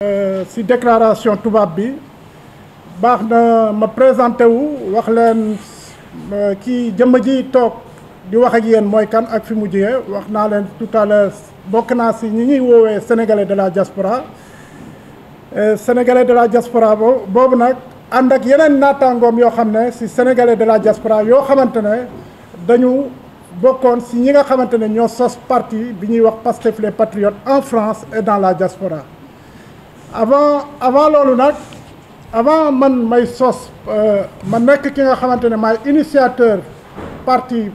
ci déclaration tubaab bi baax na ma présenté wu wax leen kii jëmm ji toog di wax ak yéen mooy kan ak fi mu jiyee wax naa leen tout à l'heure bokk naa ci ñi ñuy woowee sénégalais de la diaspora sénégalais de la diaspora boobu nag ànd ak yeneen naataangoom yoo xam ne ci sénégalais de la diaspora yoo xamante ne dañu bokkoon ci ñi nga xamante ne ñoo sos parti bi ñuy wax Pastef les Patriotes en France et dans la diaspora avant loolu nag avant man may sos ma nekk ki nga xamante ne maay initiateur parti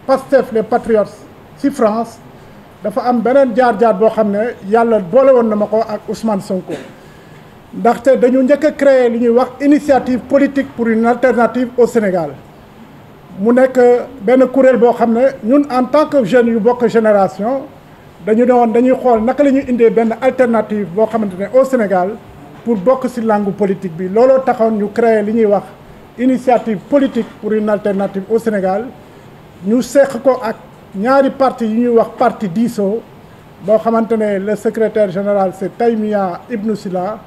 Pastef les Patriotes ci France dafa am beneen jaar-jaar boo xam ne yàlla boole woon na ma ko ak Ousmane Sonko ndaxte dañu njëkk a créer li ñuy wax initiative politique pour une alternative au Sénégal mu nekk benn kuréel boo xam ne ñun en tant que jeunes yu bokk génération dañu ne woon dañuy xool naka la ñuy indee benn alternative boo xamante ne au Sénégal pour bokk ci langue politique bi looloo taxoon ñu créer li ñuy wax initiative politique pour une alternative au Sénégal ñu seq ko ak ñaari parti yu ñuy wax parti diisoo boo xamante ne le secrétaire général c'est Taïmiya Ibnou Sila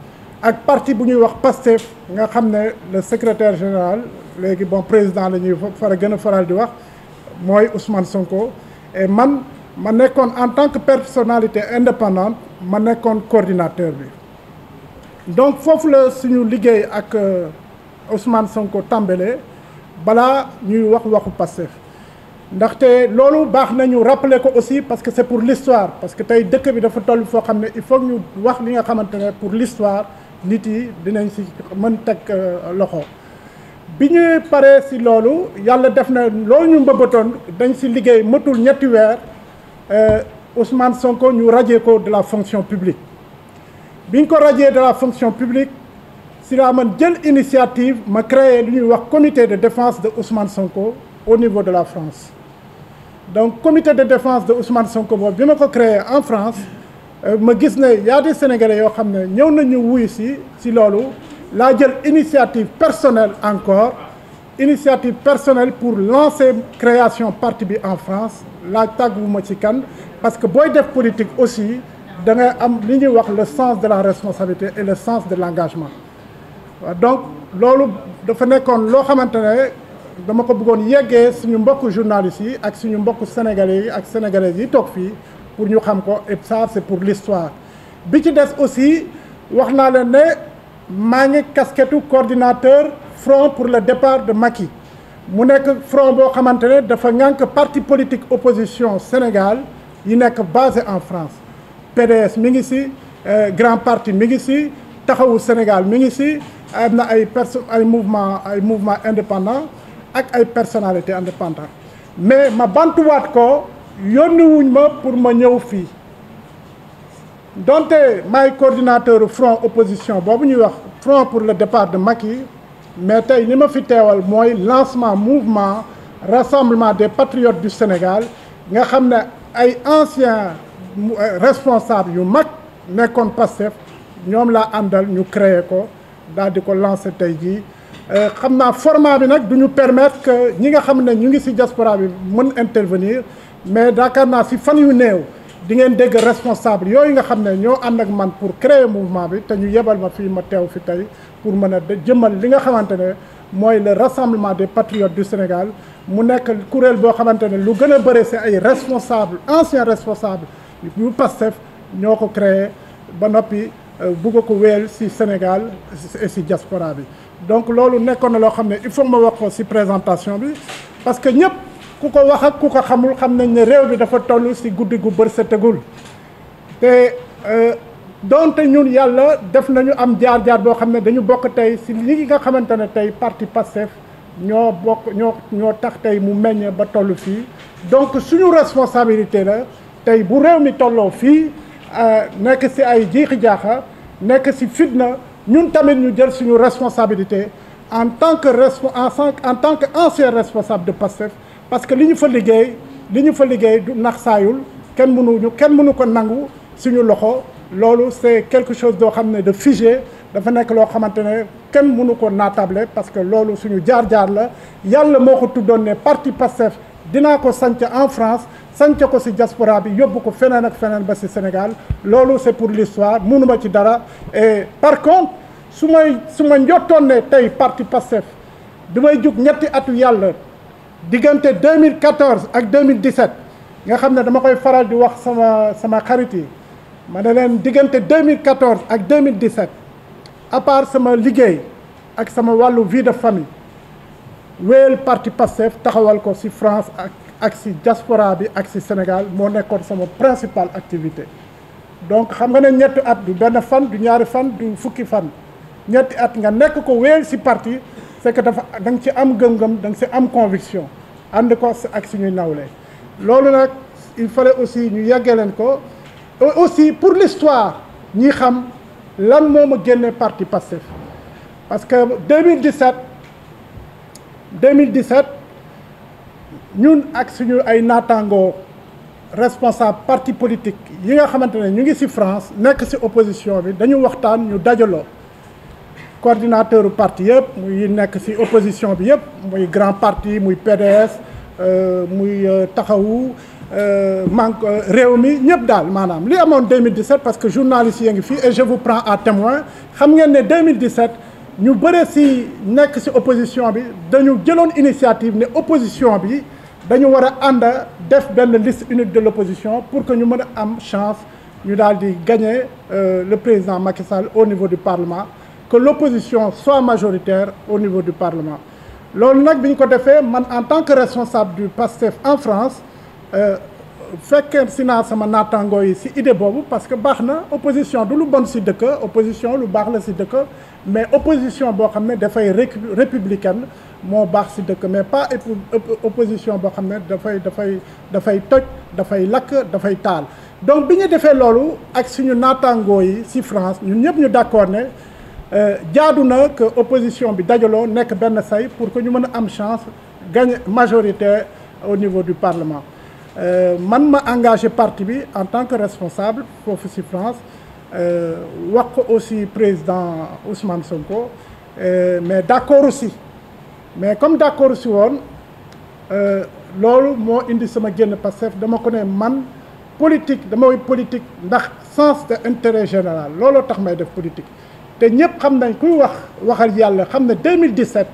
ak parti bu ñuy wax PASTEF nga xam ne le secrétaire général léegi bon président la ñuy gën a faral di wax mooy Ousmane Sonko et man ma nekkoon en tant que personnalité indépendante ma nekkoon coordinateur bi donc foofu la suñu liggéey ak Ousmane Sonko tàmbalee balaa ñuy waxu Pastef ndaxte loolu baax nañu rappeler ko aussi parce que c'est pour l'histoire parce que tey dëkk bi dafa toll foo xam ne il faut ñu wax li nga xamante ne pour l'histoire nit yi dinañ ci mën teg loxo bi ñuy paree ci loolu yàlla def na loolu ñu mbëbatoon dañ ci liggéey matul ñetti weer Ousmane Sonko ñu radié ko de la fonction publique bi ñu ko radié de la fonction publique si la man jël initiative ma créé lu ñuy wax comité de défense de Ousmane Sonko au niveau de la France donc comité de défense de Ousmane Sonko boobu bi ma ko créé en France ma gis ne y a des Sénégalais yoo xam ne ñëw nañu wuy si loolu laa jël initiative personnelle encore initiative personnelle pour lancer création parti bi en France laa tàgguwuma ci kan parce que booy def politique aussi da ngay am li ñuy wax le sens de la responsabilité et le sens de l'engagement donc loolu dafa nekkoon loo xamante ne dama ko bëggoon yeggee suñu mbokku journalistes yi ak suñu mbokku sénégalais yi ak sénégalaises yi toog fii pour ñu xam ko et ça c'est pour l'histoire bi ci des aussi wax naa leen ne maa ngi casquette coordinateur front pour le départ de Macky mu nekk front boo xamante ne dafa ŋànk parti politique opposition Sénégal yi nekk basé en France PDS mi ngi ci grand parti mi ngi ci taxawu Sénégal mi ngi ci am na ay mouvement indépendant ak ay personnalité indépendante mais ma bantuwaat ko yónni wuñ ma pour ma ñëw fii donte maay coordinateur front opposition boobu ñuy wax front pour le départ de Macky mais tey li ma fi teewal mooy lancement mouvement rassemblement des patriotes du Sénégal nga xam ne ay anciens responsables yu mag nekkoon Pastef ñoom laa àndal ñu créer ko daal di ko lancer tey jii xam naa format bi nag du ñu permettre que ñi nga xam ne ñu ngi ci diaspora bi mën intervenir mais yaakaar naa ci fan yu néew di ngeen dégg responsable yooyu nga xam ne ñoo ànd ak man pour créer mouvement bi te ñu yebal ma fii ma teew fi tey pour mën a jëmmal li nga xamante ne mooy le rassemblement des patriotes du Sénégal mu nekk kuréel boo xamante ne lu gën a bëri ci ay responsables anciens responsables yu Pastef ñoo ko créé ba noppi bugg ko wéyal ci Sénégal et ci diaspora bi donc loolu nekkoon na loo xam ne il faut ma wax ko ci présentation bi parce que ñëpp ku ko wax ak ku ko xamul xam nañ ne réew bi dafa toll ci guddi gu bër sa tegul te donte ñun yàlla def nañu am jaar-jaar boo xam ne dañu bokk tey ci li nga xamante ne tey parti Pastef ñoo bokk ñoo tax tey mu meññ ba toll fii donc suñu responsabilité la tey bu réew mi tolloo fii nekk ci ay jiixi jaaxa nekk ci fitna ñun tamit ñu jël suñu responsabilité en tant que ancien responsable de Pastef parce que li ñu fa liggéey du nax saayul kenn mënu ko nangu suñu loxo loolu c'est quelque chose doo xam ne de figé dafa nekk loo xamante ne kenn mënu ko naatable parce que loolu suñu jaar-jaar la yàlla moo ko tuddoon ne parti Pastef dinaa ko sanc en France sanc ko ci diaspora bi yóbbu ko feneen ak feneen ba ci Sénégal loolu c'est pour l'histoire mënuma ci dara. Et par contre su ma njottoon ne tey parti Pastef damay jug ñetti atu yàlla diggante 2014 ak 2017 nga xam ne dama koy faral di wax sama xarit yi ma ne leen diggante 2014 ak 2017 à part sama liggéey ak sama wàllu vie de famille wéyal parti Pastef taxawal ko ci France ak ci diaspora bi ak ci Sénégal moo nekkoon sama principale activité. Donc xam nga ne ñetti at du benn fan du ñaari fan du fukki fan ñetti at nga nekk ko wéyal ci parti c'est que dafa da nga ci am gëm-gëm da nga ci am conviction ànd ko ak suñuy nawle loolu nag il fallait aussi ñu yeggee leen ko aussi pour l'histoire ñi xam lan moo ma génne parti Pastef parce que 2017 ñun ak suñu ay naataangoo responsable parti politique yi nga xamante ne ñu ngi ci France nekk ci opposition bi dañu waxtaan ñu dajaloo coordinateur parti yëpp muy nekk ci opposition bi yëpp muy grand parti muy PDS muy taxawu manque réew mi ñëpp daal maanaam li amoon 2017 parce que journaliste yi ngi fii et je vous prends à témoin xam ngeen ne 2017 ñu bëre ci nekk ci opposition bi dañu jëloon initiative ne opposition bi dañu war a ànd def benn liste unique de l'opposition pour que ñu mën a am chance ñu daal di gagner le président Macky Sall au niveau du Parlement que l'opposition soit majoritaire au niveau du Parlement loolu nag bi ñu ko defee man en tant que responsable du PASTEF en France fekkee si naa sama naataangoo yi si idée boobu parce que baax na opposition du lu bon si dëkk opposition lu baax la si dëkk mais opposition boo xam ne dafay républicaine moo baax si dëkk mais pas opposition boo xam ne dafay toj dafay lakk dafay taal. Donc bi ñu defee loolu ak suñu naataangoo yi si France ñun ñëpp ñu d'accord ne jaadu na que opposition bi dajaloo nekk benn say pour que ñu mën a am chance gagner majorité au niveau du Parlement. Man ma engagé parti bi en tant que responsable foofu ci France wax ko aussi président Ousmane Sonko mais d'accord aussi mais comme d'accord aussi woon loolu moo indi sama génn Pastef dama ko ne man politique damay politique ndax sens de intérêt général looloo tax may def politique te ñëpp xam nañ kuy waxal yàlla xam ne 2017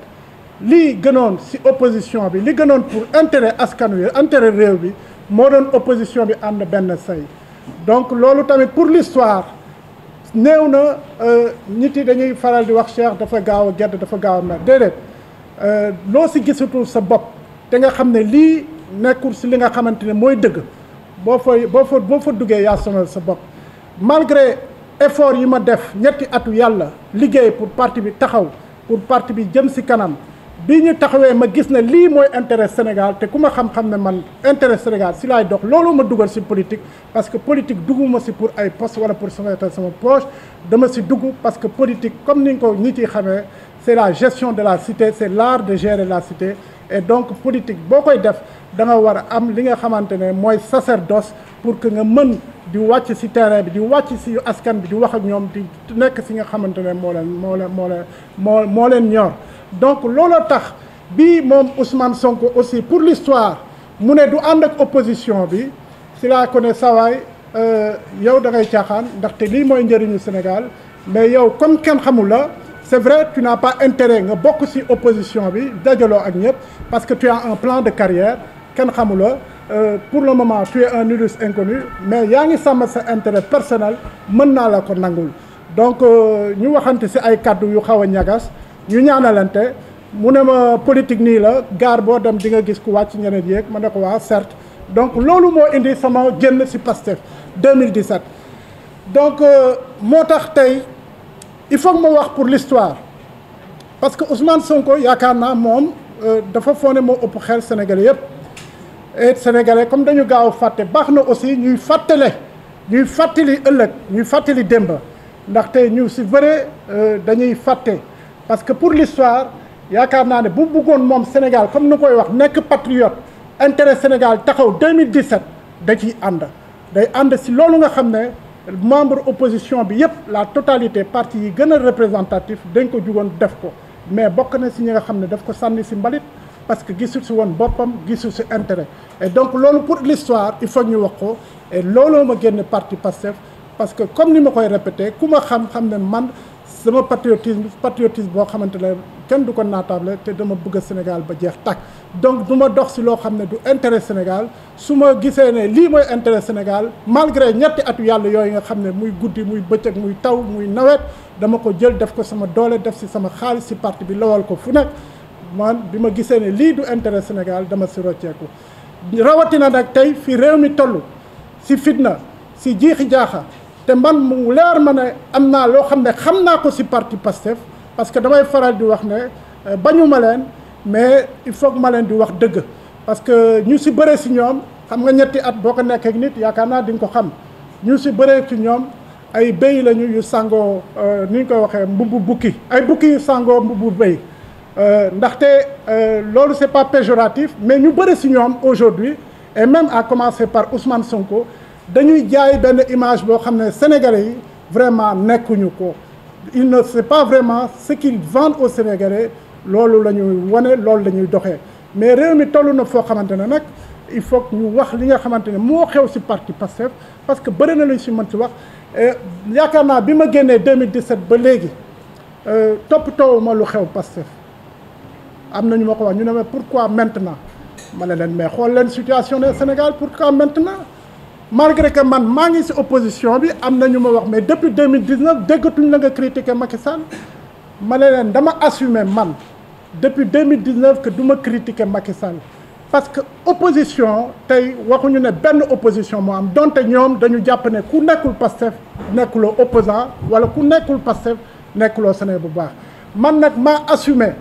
lii gënoon ci opposition bi li gënoon pour intérêt askan wi intérêt réew bi moo doon opposition bi ànd benn say donc loolu tamit pour l'histoire néew na nit yi dañuy faral di wax Cheikh dafa gaaw a gedd dafa gaaw a mer déedéet loo ci gisatul sa bopp te nga xam ne lii nekkul ci li nga xamante ne mooy dëgg boo fa duggee yaa sonal sa bopp malgré effort yi ma def ñetti atu yàlla liggéey pour parti bi taxaw pour parti bi jëm ci kanam bi ñu taxawee ma gis ne lii mooy intérêt Sénégal te ku ma xam-xam ne man intérêt Sénégal si laay dox loolu ma dugal si politique parce que politique dugguma si pour ay poste wala pour sama poche dama si dugg parce que politique comme ni nga ko nit yi xamee c'est la gestion de la cité c'est l'art de gérer la cité et donc politique boo koy def da nga war a am li nga xamante ne mooy sacerdoce pour que nga mën di wàcc si terrain bi di wàcc si askan bi di wax ak ñoom di nekk si nga xamante ne moo leen ñor. Donc looloo tax bii moom Ousmane Sonko aussi pour l'histoire mu ne du ànd ak opposition bi si laa ko ne sawaay yow da ngay caaxaan ndaxte lii mooy njëriñu Sénégal mais yow comme kenn xamul la c'est vrai tu n'as pas intérêt nga bokk si opposition bi dajaloo ak ñëpp parce que tu as un plan de carrière kenn xamul la pour le moment tu es un illustre inconnu mais yaa ngi sàmm sa intérêt personnel mën naa la ko nangul donc ñu waxante si ay kàddu yu xaw a ñagas ñu ñaanalante mu ne ma politique nii la gaar boo dem di nga gis ku wàcc ñeneen yéeg ma ne ko waa certes donc loolu moo indi sama génn ci Pastef 2017 donc moo tax tey il faut que ma wax pour l'histoire parce que Ousmane Sonko yaakaar naa moom dafa foog ne moo ëpp xel Sénégalais yëpp et Sénégalais comme dañu gaaw a fàtte baax na aussi ñuy fàttali ëllëg ñuy fàttali démb ndaxte ñu ci bëre dañuy fàtte parce que pour l'histoire yaakaar naa ne bu bëggoon moom Sénégal comme ni koy wax nekk patriote intérêt Sénégal taxaw 2017 da ciy ànd day ànd ci loolu nga xam ne membre opposition bi yëpp la totalité parti yi gën a représentatif dañ ko jugoon def ko mais bokk na ci ñi nga xam ne daf ko sànni ci mbalit parce que gisul si woon boppam gisul si intérêt et donc loolu pour l'histoire il faut ñu wax ko et looloo ma génne parti Pastef parce que comme ni ma koy répété ku ma xam ne man sama patriotisme boo xamante ne kenn du ko naatable te dama bëgg a Sénégal ba jeex tàkk donc du ma dox si loo xam ne du intérêt Sénégal su ma gisee ne lii mooy intérêt Sénégal malgré ñetti atu yàlla yooyu nga xam ne muy guddi muy bëccëg muy taw muy nawet dama ko jël def ko sama doole def si sama xaalis si parti bi lawal ko fu nekk man bi ma gisee ne lii du intérêt Sénégal dama si rocceeku rawatina nag tey fi réew mi toll si fitna si jiixi jaaxa te man mu leer ma ne am naa loo xam ne xam naa ko si parti Pastef parce que damay faral di wax ne bañu ma leen mais il faut que ma leen di wax dëgg parce que ñu si bëree si ñoom xam nga ñetti at boo ko nekkee ak nit yaakaar naa di nga ko xam ñu si bëree ci ñoom ay béy lañu yu sangoo ni ñu koy waxee mbubbu bukki ay bukki yu sangoo mbubbu béy ndaxte loolu c'est pas péjoratif mais ñu bëri si ñoom aujourd'hui et même à commencer par Ousmane Sonko dañuy jaay benn image boo xam ne Sénégalais yi vraiment nekkuñu ko il ne sait pas vraiment ce qu'ils vendent aux Sénégalais loolu la ñuy wane loolu la ñuy doxee mais réew mi toll na foo xamante ne nag il faut que ñu wax li nga xamante ne moo xew si parti Pastef parce que bëri na lañ si mën si wax yaakaar naa bi ma génnee 2017 ba léegi toppatoo ma lu xew Pastef am na ñu ma ko wax ñu ne ma pourquoi maintenant ma ne leen mais xool leen situation du Sénégal pourquoi maintenant malgré que man maa ngi ci opposition bi am na ñu ma wax mais depuis 2019 déggatuñ la nga critiquer Macky Sall ma ne leen dama assumer man depuis 2019 que du ma critiquer Macky Sall parce que opposition tey waxuñu ne benn opposition moo am donte ñoom dañu jàpp ne ku nekkul Pastef nekkuloo opposant wala ku nekkul Pastef nekkuloo Sénégal bu baax man nag maa assumer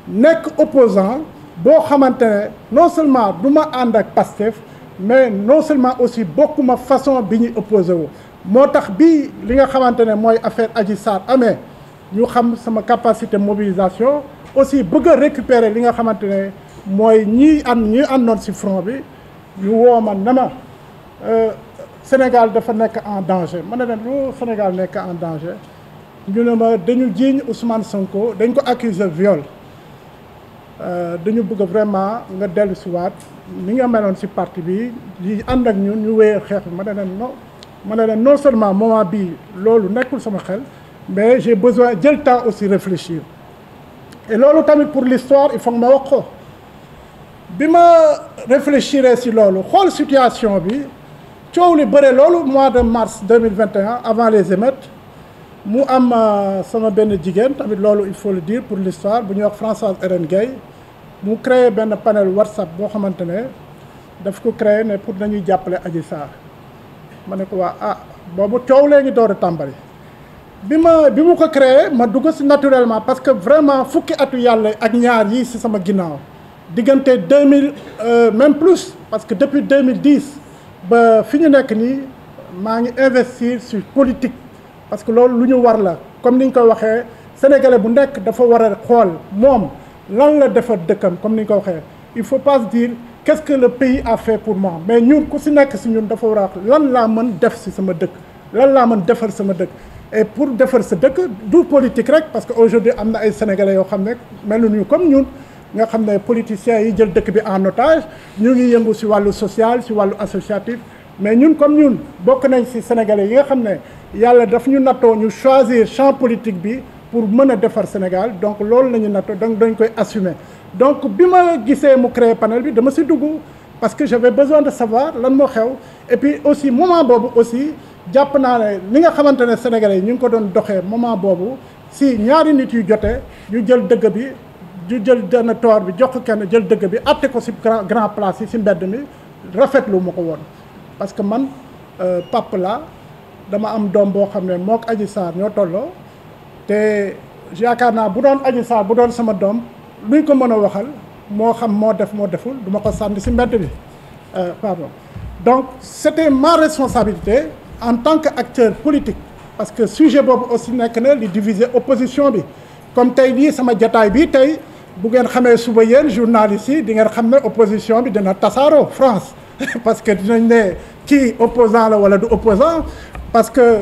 nekk opposant boo xamante ne non seulement du ma ànd ak Pastef mais non seulement aussi bokkuma façon bi ñuy opposé wu moo tax bii li nga xamante ne mooy affaire Adji Sarr amee ñu xam sama capacité mobilisation aussi bëgg a récupérer li nga xamante ne mooy ñi àndoon ci front bi ñu woo ma ne ma Sénégal dafa nekk en danger ma ne leen lu Sénégal nekk en danger ñu ne ma dañu jiiñ Ousmane Sonko dañ ko accuser viol dañu bëgg vraiment nga dellu si waat ni nga meloon si parti bi di ànd ak ñun ñu wéyee xeex bi ma ne leen non seulement moment bii loolu nekkul sama xel mais j'ai besoin jël temps aussi réfléchir et loolu tamit pour l'histoire il faut que ma wax ko bi ma réfléchir si loolu xool situation bi coow li bëre loolu mois de mars 2021 avant les émeutes mu am sama benn jigéen tamit loolu il faut le dire pour l'histoire bu ñuy wax Françoise Hélène Gaye mu créé benn panel WhatsApp boo xamante ne daf ko créé ne pour nañuy jàppale Adji Sarr ma ne ko waa boobu coow lee ngi door a tàmbali bi mu ko créé ma dugg si naturellement parce que vraiment fukki atu yàlla ak ñaar yi si sama ginnaaw diggante 2000 même plus parce que depuis 2010 ba fi ñu nekk nii maa ngi investir sur politique parce que loolu lu ñu war la comme ni ñu koy waxee sénégalais bu nekk dafa war a xool moom lan la defar dëkkam comme ni ñu ko waxee il faut pas se dire qu'est-ce que le pays a fait pour moi mais ñun ku si nekk si ñun dafa war a wax lan laa mën def si sama dëkk lan laa mën defar sama dëkk et pour defar sa dëkk du politique rek parce que aujourd'hui am na ay sénégalais yoo xam ne mel ñu comme ñun nga xam ne politiciens yi jël dëkk bi en otage ñu ngi yëngu si wàllu social si wàllu associatif mais ñun comme ñun bokk nañ si sénégalais yi nga xam ne yàlla daf ñu nattoo ñu choisir champ politique bi pour mën a defar Sénégal donc loolu la ñu nattoo donc dañ koy assumer donc bi ma gisee mu créer panel bi dama si dugg parce que j'avais besoin de savoir lan moo xew et puis aussi moment boobu aussi jàpp naa ne li nga xamante ne sénégalais yi ñu ngi ko doon doxee moment boobu si ñaari nit yu jotee ñu jël dëgg bi ñu jël benn toor bi jox ko kenn jël dëgg bi atte ko si grand place yi si mbedd mi rafetlu ma ko woon parce que man pap la dama am doom boo xam ne mook Adji Sarr ñoo tolloo te yaakaar naa bu doon Adji Sarr bu doon sama doom luñ ko mën a waxal moo xam moo def moo deful du ma ko sànni si mbedd bi pardon donc c'était ma responsabilité en tant que acteur politique parce que sujet boobu aussi nekk na li diviser opposition bi comme tey lii sama jataay bi tey bu ngeen xamee suba yéen journalistes yi di ngeen xam ne opposition bi dina tasaaroo France parce que dinañ ne kii opposant la wala du opposant parce que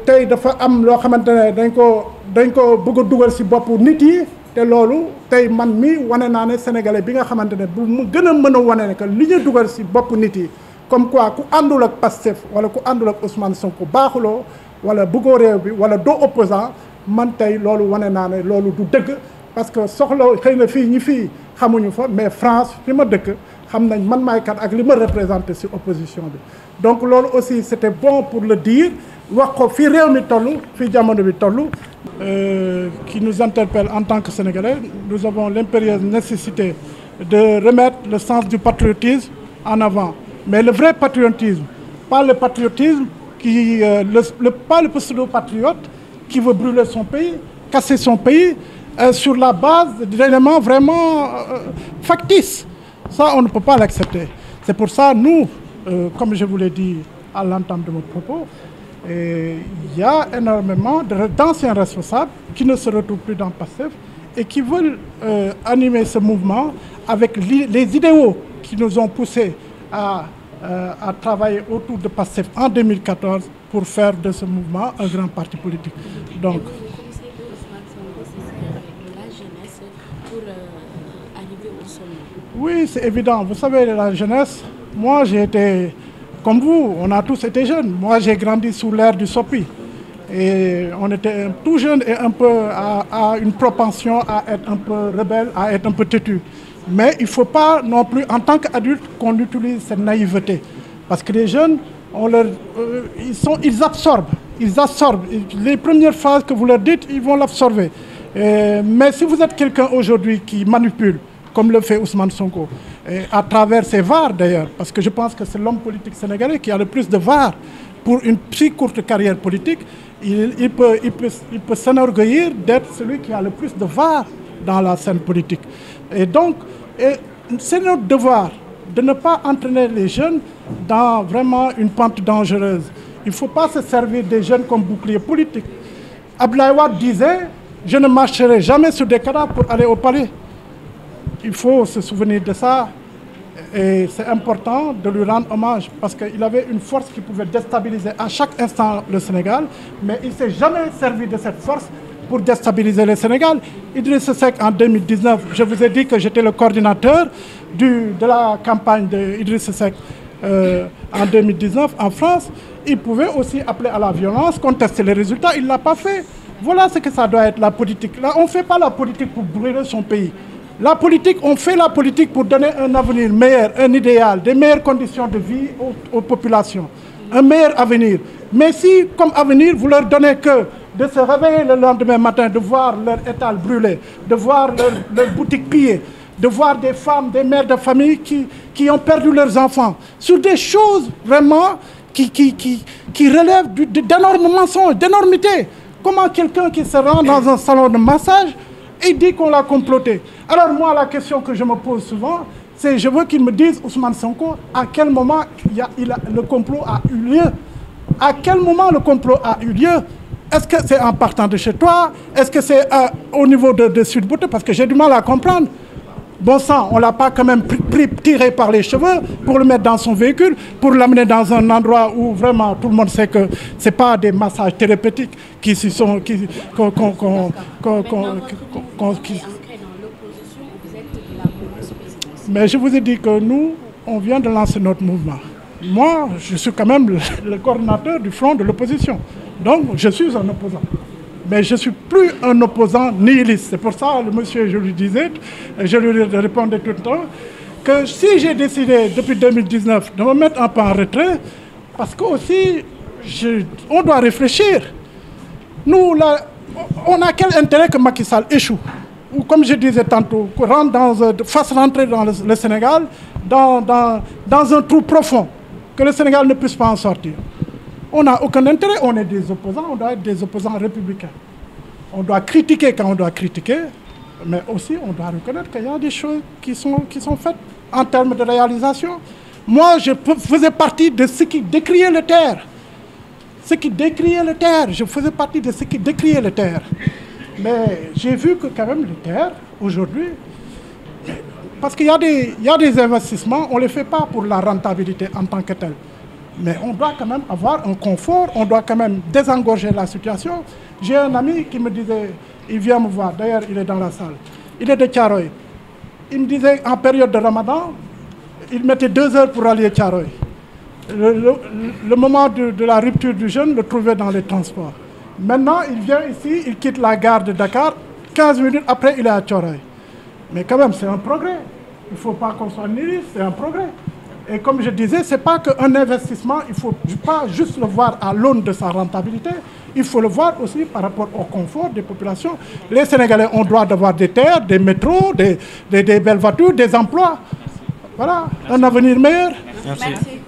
tey dafa am loo xamante ne dañ ko bëgg a dugal si boppu nit yi te loolu tey man mi wane naa ne sénégalais bi nga xamante ne bu mu gën a mën a wane ne que li ñu dugal si bopp nit yi comme quoi ku àndul ak Pastef wala ku àndul ak Ousmane Sonko baaxuloo wala bëggoo réew bi wala doo opposant man tey loolu wane naa ne loolu du dëgg parce que soxla xëy na fii ñi fii xamuñu fa mais France fi ma dëkk xam nañ man maay kat ak li ma représenté si opposition bi donc loolu aussi c'était bon pour le dire wax ko fii réew mi toll fii jamono bi toll qui nous interpelle en tant que Sénégalais. Nous avons l'impérieuse nécessité de remettre le sens du patriotisme en avant. Mais le vrai patriotisme, pas le patriotisme, pas le pseudo-patriote qui veut brûler son pays, casser son pays sur la base d'éléments vraiment factices. Ça, on ne peut pas l'accepter. C'est pour ça, nous, comme je vous l'ai dit à l'entame de mon propos, il y a énormément d'anciens responsables qui ne se retrouvent plus dans PASTEF et qui veulent animer ce mouvement avec les idéaux qui nous ont poussés à travailler autour de PASTEF en 2014 pour faire de ce mouvement un grand parti politique. Donc, oui, c'est évident. Vous savez, la jeunesse, moi j'ai été, comme vous, on a tous été jeunes. Moi j'ai grandi sous l'ère du SOPI. Et on était tout jeune et un peu à une propension à être un peu rebelle, à être un peu têtu. Mais il ne faut pas non plus, en tant qu'adulte, qu'on utilise cette naïveté. Parce que les jeunes, ils absorbent. Ils absorbent. Les premières phrases que vous leur dites, ils vont l'absorber. Mais si vous êtes quelqu'un aujourd'hui qui manipule, comme le fait Ousmane Sonko, à travers ses VAR d'ailleurs, parce que je pense que c'est l'homme politique sénégalais qui a le plus de VAR pour une si courte carrière politique, il peut s'enorgueillir d'être celui qui a le plus de VAR dans la scène politique. Et donc, c'est notre devoir de ne pas entraîner les jeunes dans vraiment une pente dangereuse. Il ne faut pas se servir des jeunes comme bouclier politique. Abdoulaye Wade disait, je ne marcherai jamais sur des cadavres pour aller au palais. Il faut se souvenir de ça et c'est important de lui rendre hommage parce qu'il avait une force qui pouvait déstabiliser à chaque instant le Sénégal, mais il ne s'est jamais servi de cette force pour déstabiliser le Sénégal. Idriss Seck en 2019, je vous ai dit que j'étais le coordinateur de la campagne d'Idriss Seck en 2019 en France. Il pouvait aussi appeler à la violence, contester les résultats, il ne l'a pas fait. Voilà ce que ça doit être la politique. Là, on ne fait pas la politique pour brûler son pays. La politique, on fait la politique pour donner un avenir meilleur, un idéal, des meilleures conditions de vie aux populations, un meilleur avenir. Mais si, comme avenir, vous leur donnez que de se réveiller le lendemain matin, de voir leur étal brûlé, de voir leur boutique pillée, de voir des femmes, des mères de famille qui ont perdu leurs enfants, sur des choses vraiment qui relèvent d'énormes mensonges, d'énormités. Comment quelqu'un qui se rend dans un salon de massage et dit qu'on l'a comploté. Alors moi, la question que je me pose souvent, c'est je veux qu'il me dise, Ousmane Sonko, à quel moment le complot a eu lieu. À quel moment le complot a eu lieu? Est-ce que c'est en partant de chez toi? Est-ce que c'est au niveau de Sud Beauté? Parce que j'ai du mal à comprendre. Bon sang, on ne l'a pas quand même tiré par les cheveux pour le mettre dans son véhicule, pour l'amener dans un endroit où vraiment tout le monde sait que ce n'est pas des massages thérapeutiques qui se sont... Mais je vous ai dit que nous, on vient de lancer notre mouvement. Moi, je suis quand même le coordinateur du front de l'opposition. Donc, je suis un opposant. Mais je ne suis plus un opposant nihiliste. C'est pour ça, le monsieur, je lui disais, je lui répondais tout le temps, que si j'ai décidé depuis 2019 de me mettre un peu en retrait, parce que aussi, on doit réfléchir. Nous, là, on a quel intérêt que Macky Sall échoue? Ou comme je disais tantôt, fasse rentrer dans le Sénégal dans un trou profond, que le Sénégal ne puisse pas en sortir. On n'a aucun intérêt, on est des opposants, on doit être des opposants républicains. On doit critiquer quand on doit critiquer, mais aussi on doit reconnaître qu'il y a des choses qui sont faites en termes de réalisation. Moi, je faisais partie de ceux qui décriaient le terre. Ceux qui décriaient le terre, je faisais partie de ceux qui décriaient le terre. Mais j'ai vu que quand même le terre, aujourd'hui, parce qu'il y a des investissements, on ne les fait pas pour la rentabilité en tant que telle. Mais on doit quand même avoir un confort, on doit quand même désengorger la situation. J'ai un ami qui me disait, il vient me voir, d'ailleurs il est dans la salle, il est de Thiaroye. Il me disait en période de Ramadan, il mettait 2 heures pour aller à Thiaroye. Le moment de la rupture du jeûne, le trouvait dans les transports. Maintenant, il vient ici, il quitte la gare de Dakar, 15 minutes après, il est à Thiaroye. Mais quand même, c'est un progrès. Il ne faut pas qu'on soit nihiliste, c'est un progrès. Et comme je disais, ce n'est pas qu'un investissement, il ne faut pas juste le voir à l'aune de sa rentabilité, il faut le voir aussi par rapport au confort des populations. Les Sénégalais ont droit d'avoir des terres, des métros, des belles voitures, des emplois. Voilà, un avenir meilleur. Merci.